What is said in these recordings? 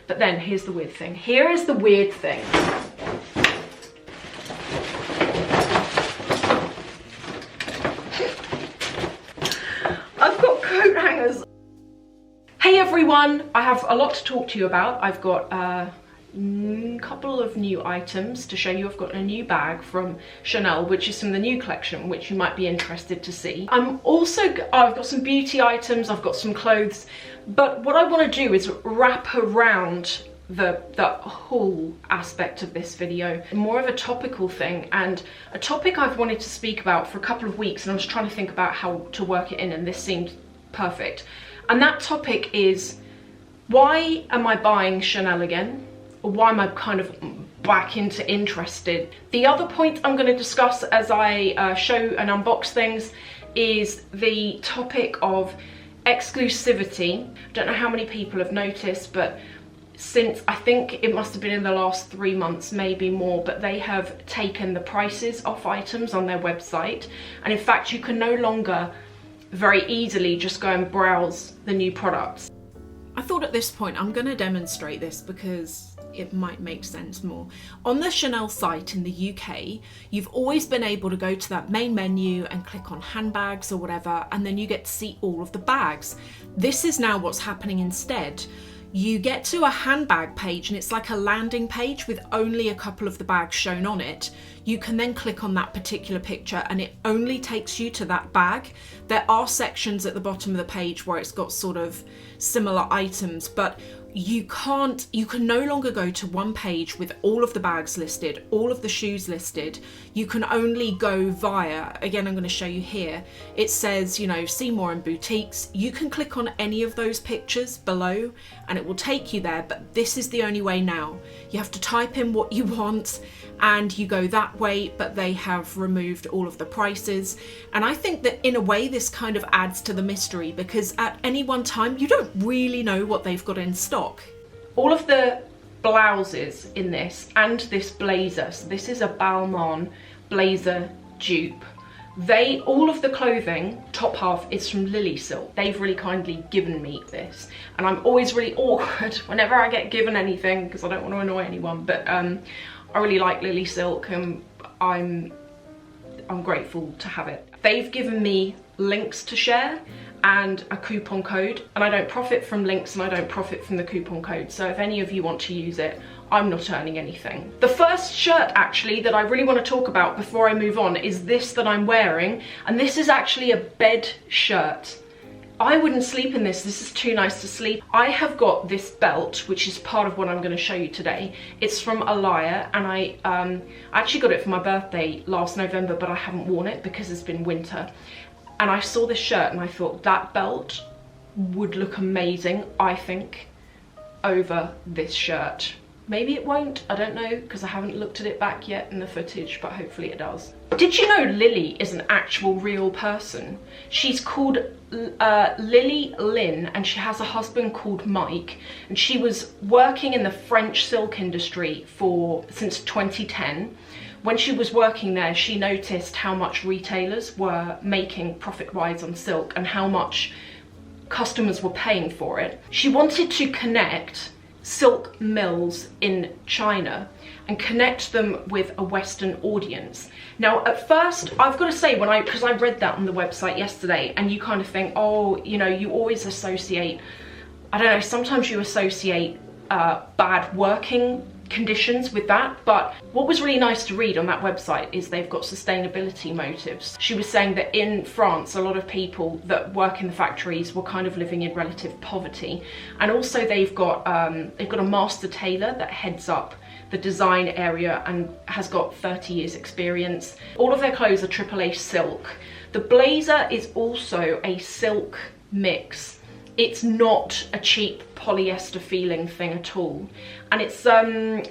But then here's the weird thing. Here is the weird thing. I've got coat hangers. Hey everyone, I have a lot to talk to you about. I've got a couple of new items to show you. I've got a new bag from Chanel, which is from the new collection, which you might be interested to see. I've got some beauty items, I've got some clothes, but what I want to do is wrap around the whole aspect of this video, more of a topical thing, and a topic I've wanted to speak about for a couple of weeks, and I was trying to think about how to work it in, and this seemed perfect. And that topic is, why am I buying Chanel again? Or why am I kind of back into interested? The other point I'm going to discuss as I show and unbox things is the topic of exclusivity. I don't know how many people have noticed, but since, I think it must have been in the last 3 months, maybe more, but they have taken the prices off items on their website. And in fact, you can no longer very easily just go and browse the new products. I thought at this point I'm going to demonstrate this because it might make sense more. On the Chanel site in the UK, you've always been able to go to that main menu and click on handbags or whatever, and then you get to see all of the bags. This is now what's happening instead. You get to a handbag page and it's like a landing page with only a couple of the bags shown on it. You can then click on that particular picture and it only takes you to that bag. There are sections at the bottom of the page where it's got sort of similar items, but you can no longer go to one page with all of the bags listed, all of the shoes listed. You can only go via, again, I'm going to show you here, it says, you know, see more in boutiques. You can click on any of those pictures below and it will take you there, but this is the only way now. You have to type in what you want and you go that way, but they have removed all of the prices. And I think that in a way this kind of adds to the mystery, because at any one time you don't really know what they've got in stock. All of the blouses in this and this blazer, so this is a Balmain blazer dupe. All of the clothing, top half, is from Lily Silk. They've really kindly given me this, and I'm always really awkward whenever I get given anything because I don't want to annoy anyone, but I really like Lily Silk and I'm grateful to have it. They've given me links to share and a coupon code, and I don't profit from links and I don't profit from the coupon code, so if any of you want to use it, I'm not earning anything. The first shirt actually that I really want to talk about before I move on is this that I'm wearing, and this is actually a bed shirt. I wouldn't sleep in this. This is too nice to sleep. I have got this belt, which is part of what I'm going to show you today. It's from Alaia, and I actually got it for my birthday last November, but I haven't worn it because it's been winter. And I saw this shirt and I thought that belt would look amazing, I think, over this shirt. Maybe it won't, I don't know, because I haven't looked at it back yet in the footage, but hopefully it does. Did you know Lily is an actual real person? She's called Lily Lynn, and she has a husband called Mike, and she was working in the French silk industry since 2010. When she was working there, she noticed how much retailers were making profit-wise on silk and how much customers were paying for it. She wanted to connect silk mills in China and connect them with a Western audience. Now, at first, I've got to say, because I read that on the website yesterday, and you kind of think, oh, you know, you always associate, I don't know, sometimes you associate bad working conditions with that, but what was really nice to read on that website is they've got sustainability motives. She was saying that in France, a lot of people that work in the factories were kind of living in relative poverty, and also they've got a master tailor that heads up the design area and has got 30 years experience. All of their clothes are AAA silk. The blazer is also a silk mix. It's not a cheap polyester feeling thing at all, and it's a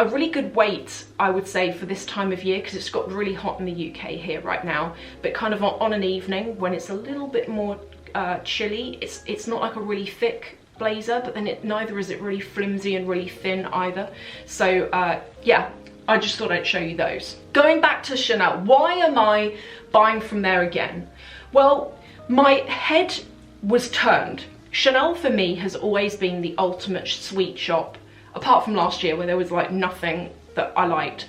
really good weight, I would say, for this time of year, because it's got really hot in the UK here right now, but kind of on an evening when it's a little bit more chilly, it's not like a really thick blazer, but then neither is it really flimsy and really thin either. So yeah, I just thought I'd show you those. Going back to Chanel, why am I buying from there again? Well, my head was turned Chanel for me has always been the ultimate sweet shop, apart from last year where there was like nothing that I liked.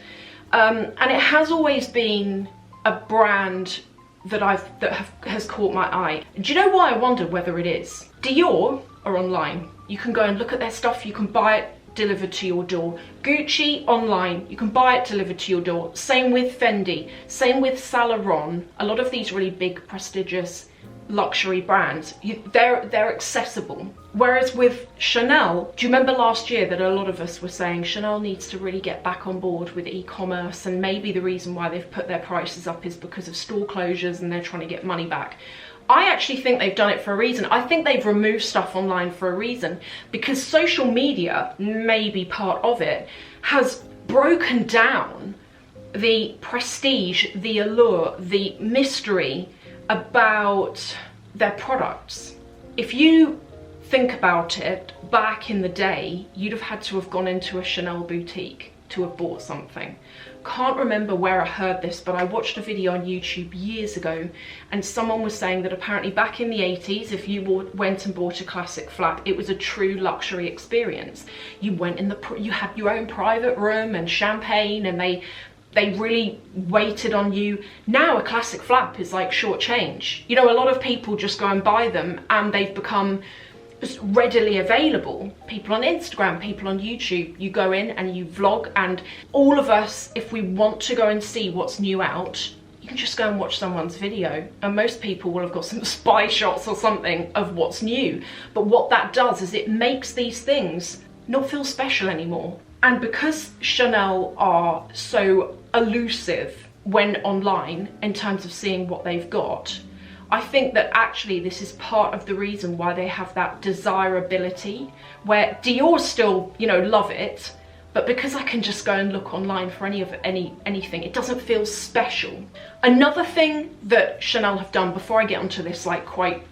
And it has always been a brand that has caught my eye. Do you know why I wonder whether it is? Dior are online. You can go and look at their stuff, you can buy it delivered to your door. Gucci online, you can buy it delivered to your door. Same with Fendi, same with Saint Laurent. A lot of these really big, prestigious luxury brands, they're accessible. Whereas with Chanel, do you remember last year that a lot of us were saying Chanel needs to really get back on board with e-commerce, and maybe the reason why they've put their prices up is because of store closures and they're trying to get money back. I actually think they've done it for a reason. I think they've removed stuff online for a reason, because social media, maybe part of it, has broken down the prestige, the allure, the mystery about their products. If you think about it, back in the day, you'd have had to have gone into a Chanel boutique to have bought something. Can't remember where I heard this, but I watched a video on YouTube years ago, and someone was saying that apparently back in the 80s, if you went and bought a classic flap, it was a true luxury experience. You went in you had your own private room and champagne, and they really waited on you. Now a classic flap is like short change. You know, a lot of people just go and buy them, and they've become readily available. People on Instagram, people on YouTube, you go in and you vlog, and all of us, if we want to go and see what's new out, you can just go and watch someone's video, and most people will have got some spy shots or something of what's new. But what that does is it makes these things not feel special anymore. And because Chanel are so elusive when online in terms of seeing what they've got, I think that actually this is part of the reason why they have that desirability, where Dior still, you know, love it, but because I can just go and look online for anything, it doesn't feel special. Another thing that Chanel have done, before I get onto this like quite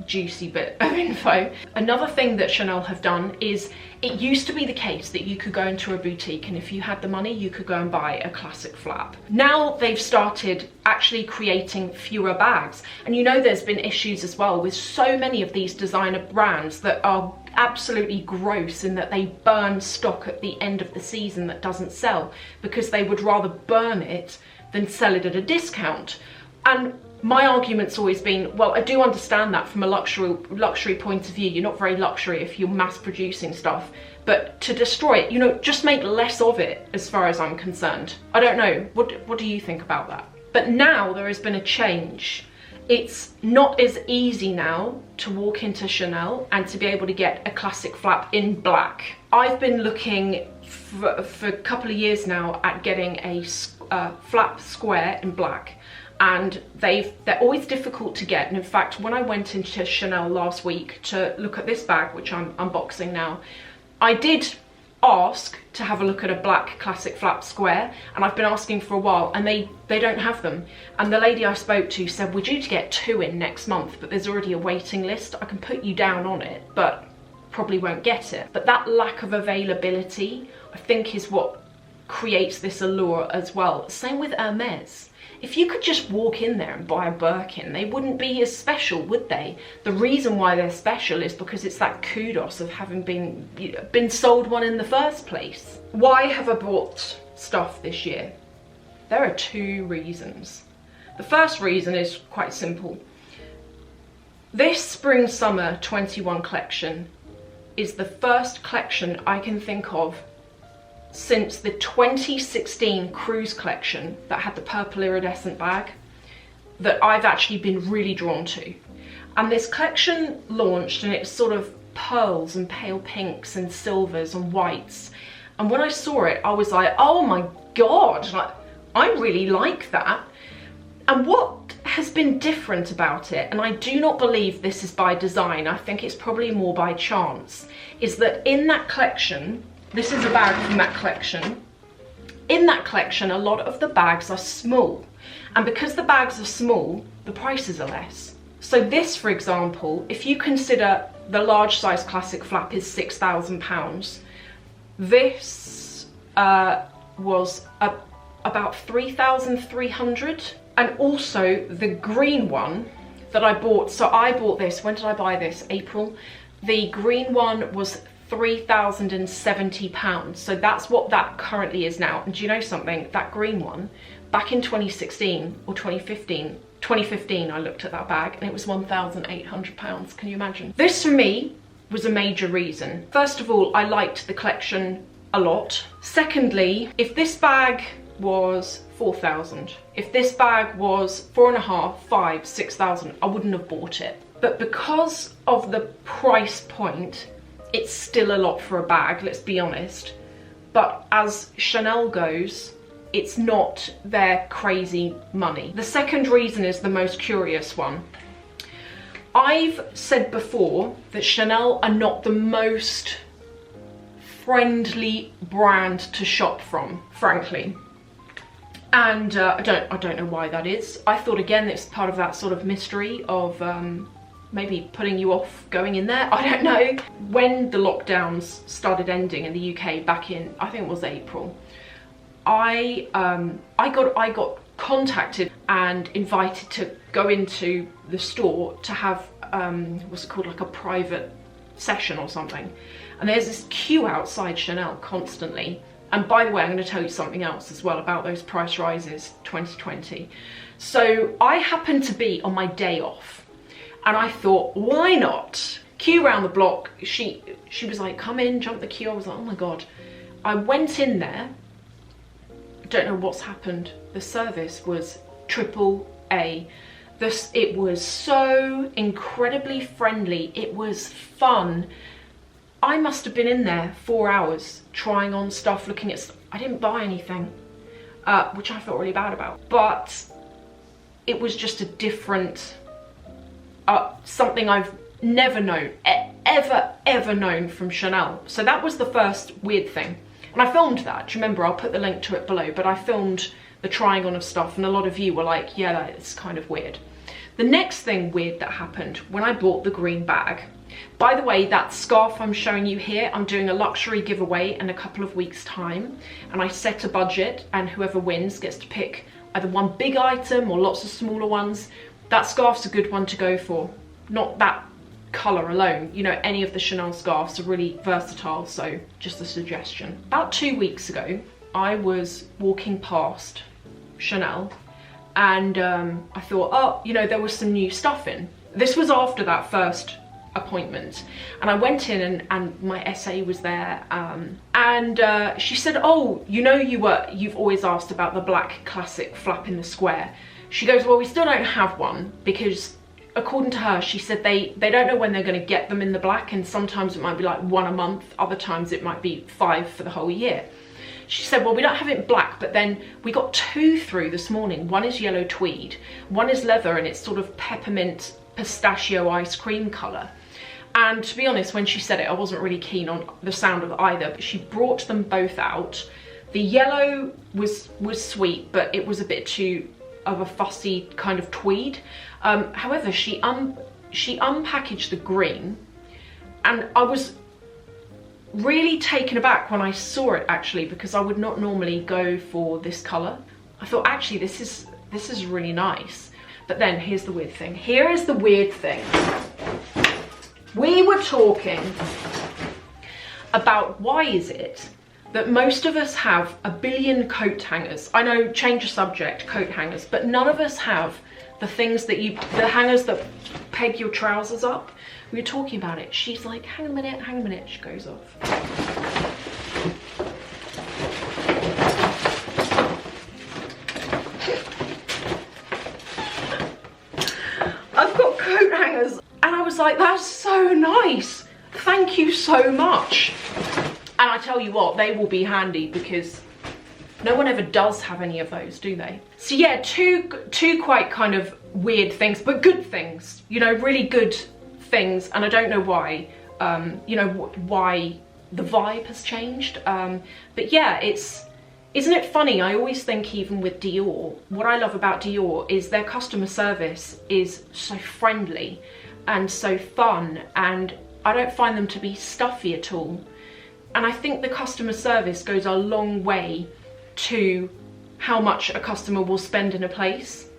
juicy bit of info, another thing that Chanel have done is, it used to be the case that you could go into a boutique and if you had the money you could go and buy a classic flap. Now they've started actually creating fewer bags, and you know there's been issues as well with so many of these designer brands that are absolutely gross in that they burn stock at the end of the season that doesn't sell, because they would rather burn it than sell it at a discount. And my argument's always been, well, I do understand that from a luxury point of view. You're not very luxury if you're mass producing stuff, but to destroy it, you know, just make less of it as far as I'm concerned. I don't know, what do you think about that? But now there has been a change. It's not as easy now to walk into Chanel and to be able to get a classic flap in black. I've been looking for a couple of years now at getting a flap square in black, and they're always difficult to get. And in fact, when I went into Chanel last week to look at this bag, which I'm unboxing now, I did ask to have a look at a black classic flap square, and I've been asking for a while, and they don't have them. And the lady I spoke to said, we're due to get 2 in next month, but there's already a waiting list. I can put you down on it, but probably won't get it. But that lack of availability, I think, is what creates this allure as well. Same with Hermes. If you could just walk in there and buy a Birkin, they wouldn't be as special, would they? The reason why they're special is because it's that kudos of having been sold one in the first place. Why have I bought stuff this year? There are 2 reasons. The first reason is quite simple. This spring summer 21 collection is the first collection I can think of since the 2016 cruise collection that had the purple iridescent bag that I've actually been really drawn to. And this collection launched, and it's sort of pearls and pale pinks and silvers and whites. And when I saw it, I was like, oh my God, like, I really like that. And what has been different about it, and I do not believe this is by design, I think it's probably more by chance, is that in that collection, this is a bag from that collection. In that collection, a lot of the bags are small. And because the bags are small, the prices are less. So this, for example, if you consider the large size classic flap is £6,000, this was about 3,300. And also the green one, that I bought. So I bought this, when did I buy this? April. The green one was £3,070. So that's what that currently is now. And do you know something? That green one, back in 2016 or 2015, I looked at that bag and it was £1,800. Can you imagine? This for me was a major reason. First of all, I liked the collection a lot. Secondly, if this bag was 4,000, if this bag was 4.5, 5, 6,000, I wouldn't have bought it. But because of the price point, it's still a lot for a bag, let's be honest. But as Chanel goes, it's not their crazy money. The second reason is the most curious one. I've said before that Chanel are not the most friendly brand to shop from, frankly. And I don't know why that is. I thought, again, it's part of that sort of mystery of maybe putting you off going in there. I don't know. When the lockdowns started ending in the UK back in, I think it was April, I got contacted and invited to go into the store to have what's it called, like a private session or something. And there's this queue outside Chanel constantly. And by the way, I'm going to tell you something else as well about those price rises 2020. So I happened to be on my day off and I thought, why not? Queue around the block. She was like, come in, jump the queue. I was like, oh my God. I went in there. Don't know what's happened. The service was AAA. It was so incredibly friendly. It was fun. I must have been in there 4 hours trying on stuff, looking at stuff. I didn't buy anything, which I felt really bad about. But it was just a different, something I've never known, ever known from Chanel. So that was the first weird thing. And I filmed that. Do you remember? I'll put the link to it below. But I filmed the trying on of stuff and a lot of you were like, yeah, that's kind of weird. The next thing weird that happened when I bought the green bag. By the way, that scarf I'm showing you here, I'm doing a luxury giveaway in a couple of weeks' time. And I set a budget and whoever wins gets to pick either one big item or lots of smaller ones. That scarf's a good one to go for. Not that colour alone. You know, any of the Chanel scarves are really versatile, so just a suggestion. About 2 weeks ago, I was walking past Chanel and I thought, oh, you know, there was some new stuff in. This was after that first appointment and I went in and my SA was there and she said, oh, you know, you've always asked about the black classic flap in the square. She goes, well, we still don't have one because according to her, she said they don't know when they're going to get them in the black, and sometimes it might be like 1 a month, other times it might be 5 for the whole year. She said, well, we don't have it in black, but then we got 2 through this morning. One is yellow tweed, one is leather, and it's sort of peppermint pistachio ice cream colour. And to be honest, when she said it, I wasn't really keen on the sound of either, but she brought them both out. The yellow was sweet, but it was a bit too of a fussy kind of tweed. However, she unpackaged the green, and I was really taken aback when I saw it, actually, because I would not normally go for this colour. I thought, actually, this is really nice. But then here's the weird thing. Here is the weird thing. We were talking about why is it that most of us have a billion coat hangers. I know, change the subject, coat hangers, but none of us have the things that the hangers that peg your trousers up. We were talking about it. She's like, hang a minute, she goes off. I've got coat hangers and I was like, that's so nice. Thank you so much. And I tell you what, they will be handy because no one ever does have any of those, do they? So yeah, two quite kind of weird things, but good things, you know, really good things. And I don't know why, you know, why the vibe has changed. But yeah, isn't it funny? I always think, even with Dior, what I love about Dior is their customer service is so friendly and so fun, and I don't find them to be stuffy at all. And I think the customer service goes a long way to how much a customer will spend in a place.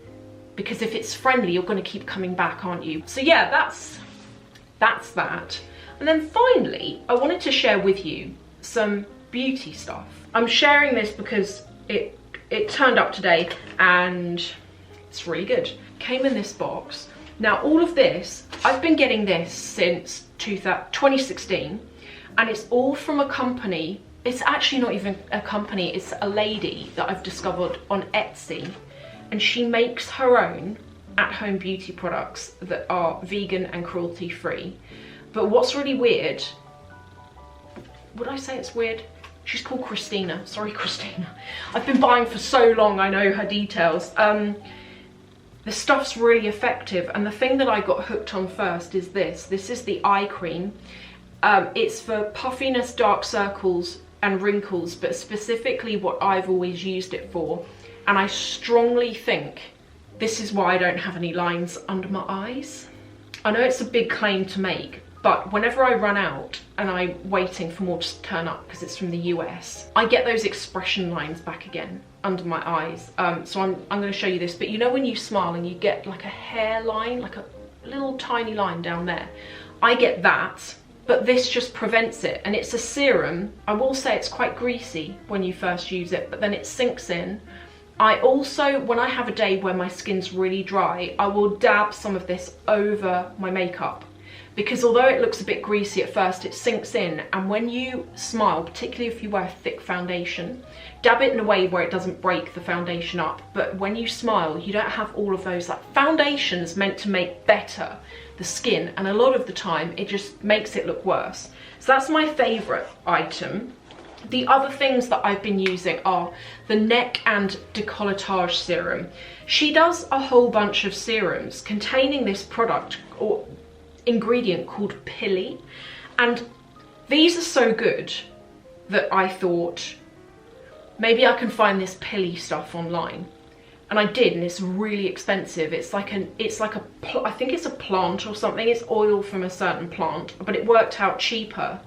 because if it's friendly, you're going to keep coming back, aren't you? So yeah, that's that. And then finally, I wanted to share with you some beauty stuff. I'm sharing this because it turned up today and it's really good. Came in this box. Now all of this, I've been getting this since 2016, and it's all from a company. It's actually not even a company, it's a lady that I've discovered on Etsy, and she makes her own at-home beauty products that are vegan and cruelty-free. But what's really weird, would I say it's weird? She's called Christina. Sorry, Christina. I've been buying for so long, I know her details. The stuff's really effective, and the thing that I got hooked on first is this. This is the eye cream. It's for puffiness, dark circles, and wrinkles, but specifically what I've always used it for. And I strongly think this is why I don't have any lines under my eyes. I know it's a big claim to make, but whenever I run out and I'm waiting for more to turn up because it's from the US, I get those expression lines back again under my eyes. So I'm going to show you this, but you know when you smile and you get like a hairline, like a little tiny line down there? I get that, but this just prevents it, and it's a serum. I will say it's quite greasy when you first use it, but then it sinks in. I also, when I have a day where my skin's really dry, I will dab some of this over my makeup, because although it looks a bit greasy at first, it sinks in, and when you smile, particularly if you wear thick foundation, dab it in a way where it doesn't break the foundation up, but when you smile, you don't have all of those, like, foundation's meant to make better the skin, and a lot of the time it just makes it look worse. So that's my favourite item. The other things that I've been using are the neck and décolletage serum. She does a whole bunch of serums containing this product or ingredient called Pili, and these are so good that I thought maybe I can find this Pili stuff online. And I did, and it's really expensive. I think it's a plant or something. It's oil from a certain plant, but it worked out cheaper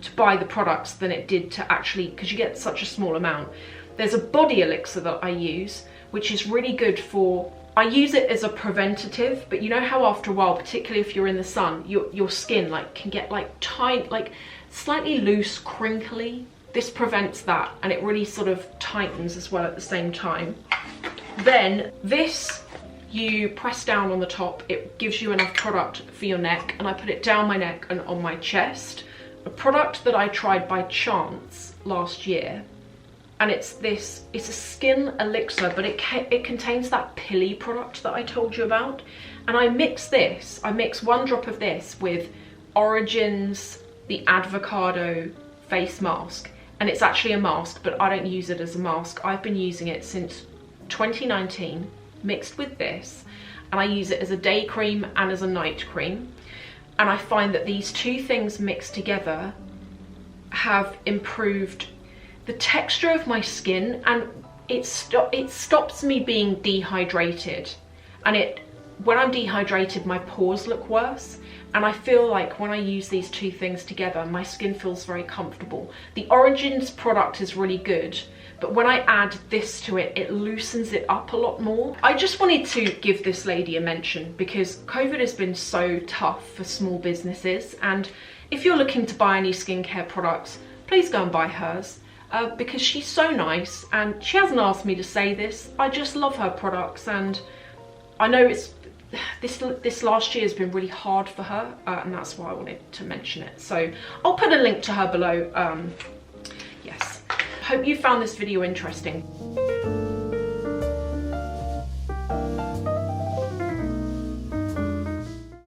to buy the products than it did to actually, because you get such a small amount. There's a body elixir that I use, which is really good for, I use it as a preventative, but you know how after a while, particularly if you're in the sun, your skin can get tight, slightly loose, crinkly. This prevents that, and it really sort of tightens as well at the same time. Then this, you press down on the top, it gives you enough product for your neck, and I put it down my neck and on my chest. A product that I tried by chance last year, and it's a skin elixir, but it contains that Pili product that I told you about. And I mix 1 drop of this with Origin's the Avocado face mask, and it's actually a mask, but I don't use it as a mask. I've been using it since 2019, mixed with this, and I use it as a day cream and as a night cream. And I find that these two things mixed together have improved the texture of my skin, and it stops me being dehydrated. And when I'm dehydrated, my pores look worse. And I feel like when I use these two things together, my skin feels very comfortable. The Origins product is really good, but when I add this to it, it loosens it up a lot more. I just wanted to give this lady a mention because COVID has been so tough for small businesses, and if you're looking to buy any skincare products, please go and buy hers because she's so nice, and she hasn't asked me to say this. I just love her products, and I know this last year has been really hard for her, and that's why I wanted to mention it. So I'll put a link to her below. Yes. Hope you found this video interesting.